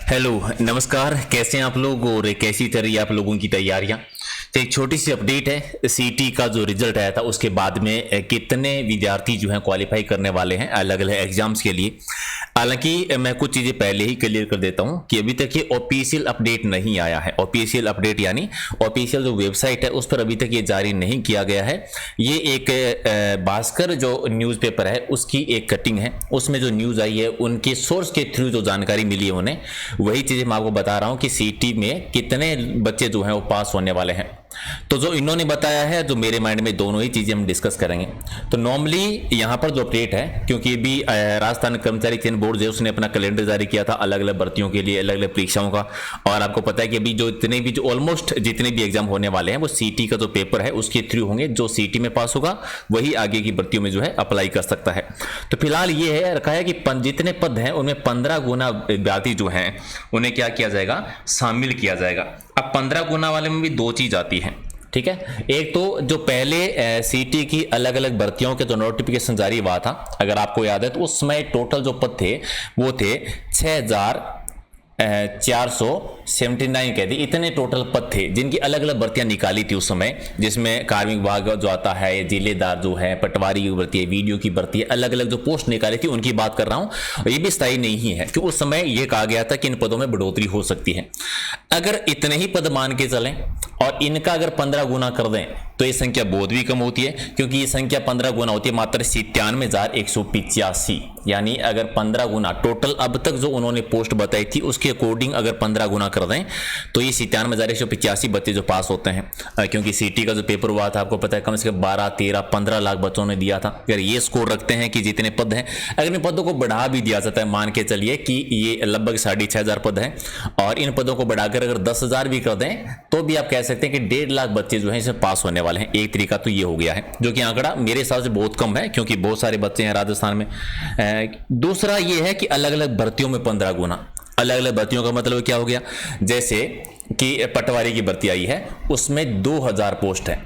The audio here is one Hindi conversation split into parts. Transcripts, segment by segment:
हेलो नमस्कार, कैसे हैं आप लोग और कैसी चल रही है आप लोगों की तैयारियां। तो एक छोटी सी अपडेट है, सीटी का जो रिजल्ट आया था उसके बाद में कितने विद्यार्थी जो हैं क्वालिफाई करने वाले हैं अलग अलग एग्जाम्स के लिए। हालांकि मैं कुछ चीज़ें पहले ही क्लियर कर देता हूं कि अभी तक ये ऑफिशियल अपडेट नहीं आया है। ऑफिशियल अपडेट यानी ऑफिशियल जो वेबसाइट है उस पर अभी तक ये जारी नहीं किया गया है। ये एक भास्कर जो न्यूज़पेपर है उसकी एक कटिंग है, उसमें जो न्यूज़ आई है उनके सोर्स के थ्रू जो जानकारी मिली है उन्हें, वही चीज़ें मैं आपको बता रहा हूँ कि सीटी में कितने बच्चे जो हैं वो पास होने वाले हैं। तो जो इन्होंने बताया है, जो मेरे माइंड में, दोनों ही चीज़ें हम डिस्कस करेंगे। तो नॉर्मली यहाँ पर जो अपडेट है, क्योंकि अभी राजस्थान कर्मचारी चयन बोर्ड जो उसने अपना कैलेंडर जारी किया था अलग अलग भर्तियों के लिए, अलग अलग परीक्षाओं का, और आपको पता है कि अभी जो इतने भी जो ऑलमोस्ट जितने भी एग्जाम होने वाले हैं वो सीटी का जो पेपर है उसके थ्रू होंगे। जो सीटी में पास होगा वही आगे की भर्तियों में जो है अप्लाई कर सकता है। तो फिलहाल ये है रखा है कि जितने पद हैं उनमें 15 गुना विद्यार्थी जो हैं उन्हें क्या किया जाएगा, शामिल किया जाएगा। अब 15 गुना वाले में भी दो चीज आती है, ठीक है। एक तो जो पहले सीटी की अलग अलग भर्तियों के जो नोटिफिकेशन जारी हुआ था, अगर आपको याद है, तो उस समय टोटल जो पद थे वो थे 6479 कहते, इतने टोटल पद थे जिनकी अलग अलग भर्तियां निकाली थी उस समय, जिसमें कार्मिक विभाग जो आता है, जिलेदार जो है, पटवारी की भर्ती है, वीडियो की भर्ती है, अलग अलग जो पोस्ट निकाली थी उनकी बात कर रहा हूं। ये भी स्थायी नहीं है क्योंकि उस समय ये कहा गया था कि इन पदों में बढ़ोतरी हो सकती है। अगर इतने ही पद मान के चलें और इनका अगर 15 गुना कर दें तो ये संख्या बहुत भी कम होती है, क्योंकि ये संख्या 15 गुना होती है मात्र 97,185। यानी अगर 15 गुना टोटल अब तक जो उन्होंने पोस्ट बताई थी उसके अकॉर्डिंग अगर 15 गुना कर दें तो ये 97,185 बच्चे जो पास होते हैं। क्योंकि सीटी का जो पेपर हुआ था आपको पता है कम से कम 12, 13, 15 लाख बच्चों ने दिया था। अगर ये स्कोर रखते हैं कि जितने पद हैं, अगर इन पदों को बढ़ा भी दिया जाता है, मान के चलिए कि ये लगभग 6,500 पद हैं और इन पदों को बढ़ाकर अगर 10,000 भी कर दें तो भी आप कह सकते हैं कि 1.5 लाख बच्चे जो हैं इसमें पास होने वाले हैं। एक तरीका तो ये हो गया है, जो कि आंकड़ा मेरे हिसाब से बहुत कम है क्योंकि बहुत सारे बच्चे हैं राजस्थान में। दूसरा ये है कि अलग अलग भर्तियों में 15 गुना। अलग अलग भर्तियों का मतलब क्या हो गया, जैसे कि पटवारी की भर्ती आई है उसमें 2000 पोस्ट है,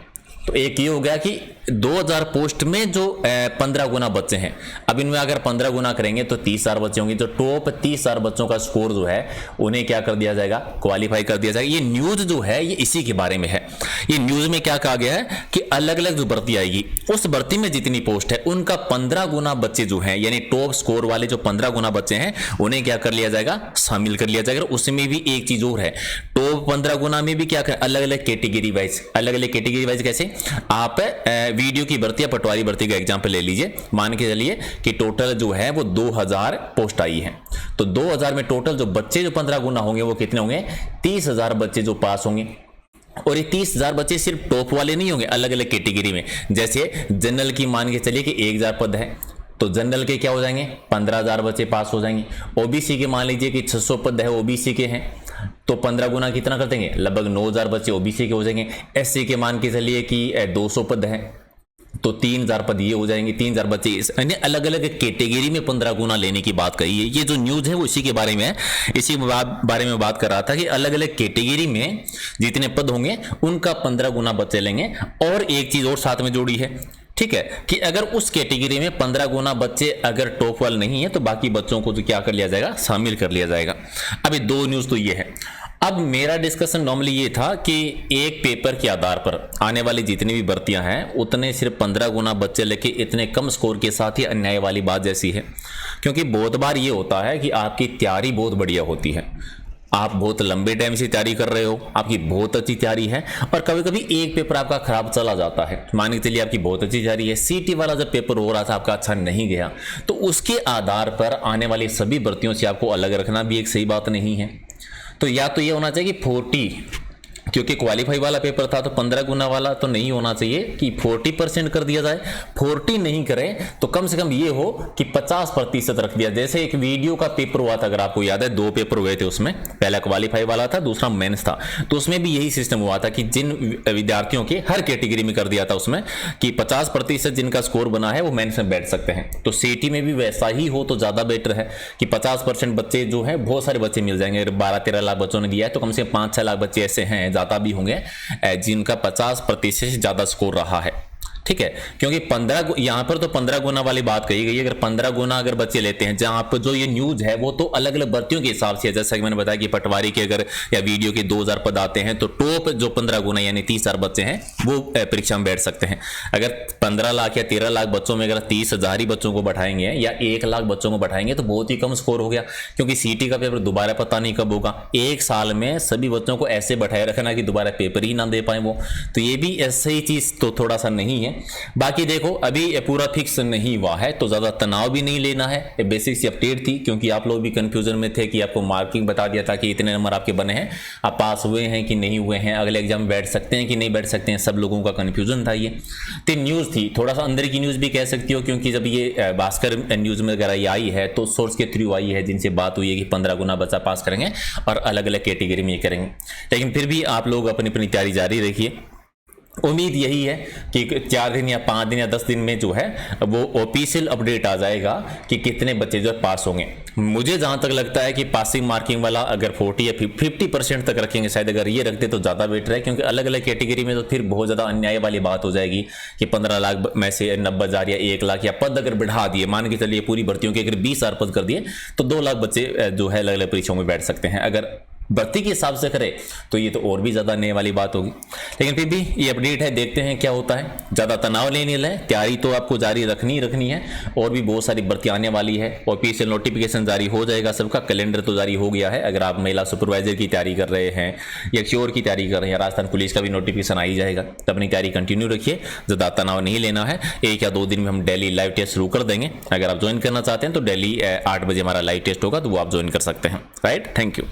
तो एक ये हो गया कि 2000 पोस्ट में जो 15 गुना बच्चे हैं। अब इनमें अगर 15 गुना करेंगे तो 30,000 बच्चे होंगे। जो टॉप 30,000 बच्चों का स्कोर जो है उन्हें क्या कर दिया जाएगा, क्वालिफाई कर दिया जाएगा। ये न्यूज जो है ये इसी के बारे में है। ये न्यूज में क्या कहा गया है कि अलग अलग जो भर्ती आएगी उस भर्ती में जितनी पोस्ट है उनका 15 गुना बच्चे जो है, यानी टॉप स्कोर वाले जो 15 गुना बच्चे हैं उन्हें क्या कर लिया जाएगा, शामिल कर लिया जाएगा। उसमें भी एक चीज और है, टॉप 15 गुना में भी क्या कर, अलग अलग कैटेगरी वाइज। अलग अलग कैटेगरी वाइज कैसे, आप वीडियो की भर्ती या पटवारी भर्ती का एग्जाम्पल ले लीजिए। मान के चलिए कि टोटल जो है वो 2000 पोस्ट आई है, तो 2000 में टोटल जो बच्चे जो 15 गुना होंगे वो कितने होंगे, 30,000 बच्चे जो पास होंगे। और ये 30,000 बच्चे सिर्फ टॉप वाले नहीं होंगे, अलग अलग कैटेगरी में। जैसे जनरल की मान के चलिए कि 1000 पद है तो जनरल के क्या हो जाएंगे, 15,000 बच्चे पास हो जाएंगे। ओबीसी के मान लीजिए कि 600 पद है ओबीसी के हैं तो 15 गुना कितना कर देंगे, लगभग 9,000 बच्चे ओबीसी के हो जाएंगे। एससी के मान के चलिए कि 200 पद है तो 3,000 पद ये हो जाएंगे, 3,000 बच्चे। यानी अलग अलग कैटेगरी में 15 गुना लेने की बात कही है। ये जो न्यूज है वो इसी के बारे में है, इसी बारे में बात कर रहा था कि अलग अलग कैटेगरी में जितने पद होंगे उनका 15 गुना बच्चे लेंगे। और एक चीज और साथ में जोड़ी है, ठीक है, कि अगर उस कैटेगरी में 15 गुना बच्चे अगर टॉप वाले नहीं है तो बाकी बच्चों को तो क्या कर लिया जाएगा, शामिल कर लिया जाएगा। अभी दो न्यूज तो ये है। अब मेरा डिस्कशन नॉर्मली ये था कि एक पेपर के आधार पर आने वाली जितनी भी भर्तियां हैं उतने सिर्फ 15 गुना बच्चे लेके इतने कम स्कोर के साथ ही अन्याय वाली बात जैसी है। क्योंकि बहुत बार ये होता है कि आपकी तैयारी बहुत बढ़िया होती है, आप बहुत लंबे टाइम से तैयारी कर रहे हो, आपकी बहुत अच्छी तैयारी है, और कभी कभी एक पेपर आपका खराब चला जाता है। मान के चलिए आपकी बहुत अच्छी तैयारी है, सीटी वाला जब पेपर हो रहा था आपका अच्छा नहीं गया, तो उसके आधार पर आने वाली सभी भर्तियों से आपको अलग रखना भी एक सही बात नहीं है। तो या तो ये होना चाहिए कि 40, क्योंकि क्वालिफाई वाला पेपर था तो 15 गुना वाला तो नहीं होना चाहिए कि 40% कर दिया जाए। 40 नहीं करें तो कम से कम ये हो कि 50% रख दिया। जैसे एक वीडियो का पेपर हुआ था, अगर आपको याद है, 2 पेपर हुए थे उसमें, पहला क्वालिफाई वाला था, दूसरा मेंस था। तो उसमें भी यही सिस्टम हुआ था कि जिन विद्यार्थियों के हर कैटेगरी में कर दिया था उसमें कि 50% जिनका स्कोर बना है वो मेंस में बैठ सकते हैं। तो सीटी में भी वैसा ही हो तो ज्यादा बेटर है कि 50% बच्चे जो है, बहुत सारे बच्चे मिल जाएंगे। 12-13 लाख बच्चों ने दिया है तो कम से कम 5-6 लाख बच्चे ऐसे हैं, ज्यादा भी होंगे, जिनका 50% से ज्यादा स्कोर रहा है। ठीक है, क्योंकि 15 यहाँ पर तो 15 गुना वाली बात कही गई है। अगर 15 गुना अगर बच्चे लेते हैं, जहां पर जो ये न्यूज है वो तो अलग अलग भर्तियों के हिसाब से, जैसा कि मैंने बताया कि पटवारी के अगर या वीडियो के 2000 पद आते हैं तो टॉप जो 15 गुना यानी 30,000 बच्चे हैं वो परीक्षा में बैठ सकते हैं। अगर 15 लाख या 13 लाख बच्चों में अगर 30,000 ही बच्चों को बैठाएंगे या 1 लाख बच्चों को बैठाएंगे तो बहुत ही कम स्कोर हो गया, क्योंकि सीटी का पेपर दोबारा पता नहीं कब होगा। एक साल में सभी बच्चों को ऐसे बैठाए रखना कि दोबारा पेपर ही ना दे पाए वो, तो ये भी ऐसी चीज तो थोड़ा सा नहीं है। बाकी देखो अभी पूरा फिक्स नहीं हुआ है तो ज्यादा तनाव भी नहीं लेना है। ये बेसिक सी अपडेट थी, क्योंकि आप लोग भी कंफ्यूजन में थे कि आपको मार्किंग बता दिया था कि इतने नंबर आपके बने हैं, आप पास हुए हैं कि नहीं हुए हैं, अगले एग्जाम में बैठ सकते हैं कि नहीं बैठ सकते हैं, सब लोगों का कंफ्यूजन था। ये तो न्यूज़ थी, थोड़ा सा अंदर की न्यूज़ भी कह सकती हो, क्योंकि जब ये भास्कर न्यूज़ में वगैरह ये आई है तो सोर्स के थ्रू आई है, जिनसे बात हुई है कि 15 गुना बच्चा पास करेंगे और अलग अलग कैटेगरी में ये करेंगे। लेकिन फिर भी आप लोग अपनी अपनी तैयारी जारी रखिए। उम्मीद यही है कि 4 दिन या 5 दिन या 10 दिन में जो है वो ऑफिशियल अपडेट आ जाएगा कि कितने बच्चे जो पास होंगे। मुझे जहां तक लगता है कि पासिंग मार्किंग वाला अगर 40 या 50% तक रखेंगे, शायद अगर ये रखते तो ज़्यादा बेटर है, क्योंकि अलग अलग कैटेगरी में तो फिर बहुत ज़्यादा अन्याय वाली बात हो जाएगी कि 15 लाख में से 90,000 या 1 लाख या पद अगर बढ़ा दिए, मान के चलिए पूरी भर्तियों के अगर 20,000 पद कर दिए तो 2 लाख बच्चे जो है अलग अलग परीक्षाओं में बैठ सकते हैं। अगर भर्ती के हिसाब से करे तो ये तो और भी ज़्यादा नए वाली बात होगी। लेकिन फिर भी ये अपडेट है, देखते हैं क्या होता है। ज़्यादा तनाव नहीं लेना है, तैयारी तो आपको जारी रखनी है। और भी बहुत सारी भर्ती आने वाली है, ऑफिशियल नोटिफिकेशन जारी हो जाएगा, सबका कैलेंडर तो जारी हो गया है। अगर आप महिला सुपरवाइजर की तैयारी कर रहे हैं या क्योर की तैयारी कर रहे हैं, राजस्थान पुलिस का भी नोटिफिकेशन आ ही जाएगा, तो अपनी तैयारी कंटिन्यू रखिए, ज़्यादा तनाव नहीं लेना है। 1 या 2 दिन में हम डेली लाइव टेस्ट शुरू कर देंगे। अगर आप ज्वाइन करना चाहते हैं तो डेली 8 बजे हमारा लाइव टेस्ट होगा, तो वो आप ज्वाइन कर सकते हैं। Right, thank you.